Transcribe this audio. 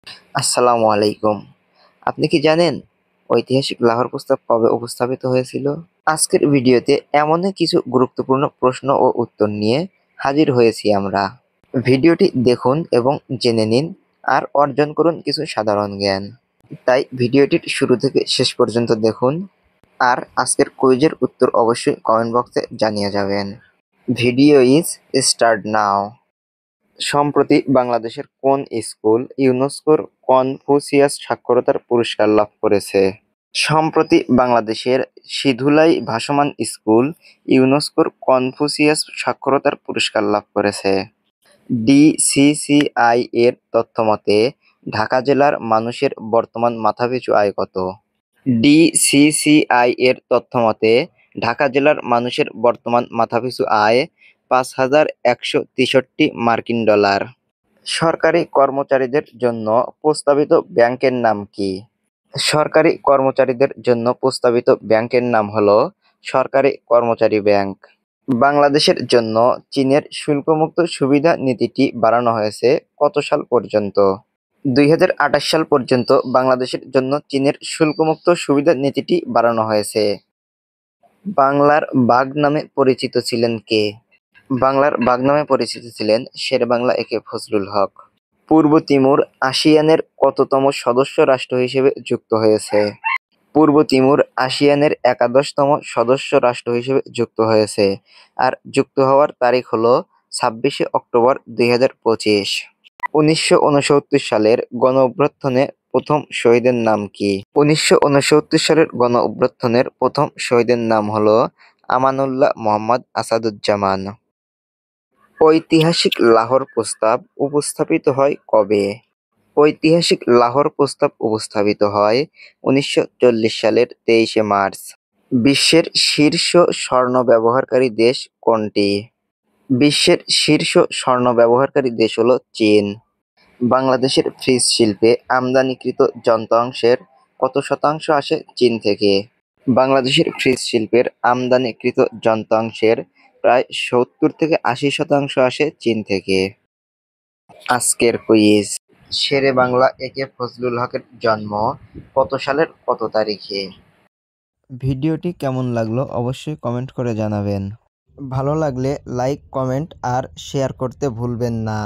আসসালামু আলাইকুম। আপনি কি জানেন ঐতিহাসিক লাহোর প্রস্তাব কবে উপস্থাপিত হয়েছিল? আজকের ভিডিওতে এমনই কিছু গুরুত্বপূর্ণ প্রশ্ন ও উত্তর নিয়ে হাজির হয়েছি আমরা। ভিডিওটি দেখুন এবং জেনে নিন আর অর্জন করুন কিছু সাধারণ জ্ঞান। তাই ভিডিওটির শুরু থেকে শেষ পর্যন্ত দেখুন আর আজকের কুইজের উত্তর অবশ্যই কমেন্ট বক্সে জানিয়ে যাবেন। Video is start now. সম্প্রতি বাংলাদেশের কোন স্কুল ইউনেস্কোর কনফুসিয়াস সাক্ষরতার পুরস্কার লাভ করেছে? সম্প্রতি বাংলাদেশের সিধুলাই ভাসমান স্কুল ইউনেস্কোর কনফুসিয়াস সাক্ষরতার পুরস্কার লাভ করেছে। ডিসিসিআই এর তথ্যমতে ঢাকা জেলার মানুষের বর্তমান মাথাপিছু আয় কত? ডিসিসিআই এর তথ্যমতে ঢাকা জেলার মানুষের বর্তমান মাথাপিছু আয় ৫,১৬৩ মার্কিন ডলার। সরকারি কর্মচারীদের জন্য প্রস্তাবিত ব্যাংকের নাম কি? সরকারি কর্মচারীদের জন্য প্রস্তাবিত ব্যাংকের নাম হলো সরকারি কর্মচারী ব্যাংক। বাংলাদেশের জন্য চীনের শুল্কমুক্ত সুবিধা নীতিটি বাড়ানো হয়েছে কত সাল পর্যন্ত? ২০২৮ সাল পর্যন্ত বাংলাদেশের জন্য চীনের শুল্কমুক্ত সুবিধা নীতিটি বাড়ানো হয়েছে। বাংলার বাঘ নামে পরিচিত ছিলেন কে? বাংলার বাঘ নামে পরিচিত ছিলেন শেরেবাংলা একে ফজলুল হক। পূর্ব তিমুর আসিয়ানের কততম সদস্য রাষ্ট্র হিসেবে যুক্ত হয়েছে? পূর্ব তিমুর আসিয়ানের ১১তম সদস্য রাষ্ট্র হিসেবে যুক্ত হয়েছে আর যুক্ত হওয়ার তারিখ হলো ২৬শে অক্টোবর ২০২৫। ১৯৬৯ সালের গণঅভ্যুত্থানে প্রথম শহীদের নাম কি? ১৯৬৯ সালের গণঅভ্যুত্থানের প্রথম শহীদের নাম হলো আমানউল্লাহ মোহাম্মদ আসাদুজ্জামান। ঐতিহাসিক লাহোর প্রস্তাব উপস্থাপিত হয় কবে? ঐতিহাসিক লাহোর প্রস্তাব উপস্থাপিত হয় ১৯৪০ সালের ২৩শে মার্চ। বিশ্বের শীর্ষ স্বর্ণ ব্যবহারকারী দেশ কোনটি? বিশ্বের শীর্ষ স্বর্ণ ব্যবহারকারী দেশ হলো চীন। বাংলাদেশের ফ্রিজ শিল্পে আমদানিকৃত যন্ত্রাংশের কত শতাংশ আসে চীন থেকে? বাংলাদেশের ফ্রিজ শিল্পের আমদানিকৃত যন্ত্রাংশের প্রায় ৭০-৮০% আসে চীন থেকে। আজকের কুইজ, শেরেবাংলা একে ফজলুল হকের জন্ম কত সালের কত তারিখে? ভিডিওটি কেমন লাগলো অবশ্যই কমেন্ট করে জানাবেন। ভালো লাগলে লাইক, কমেন্ট আর শেয়ার করতে ভুলবেন না।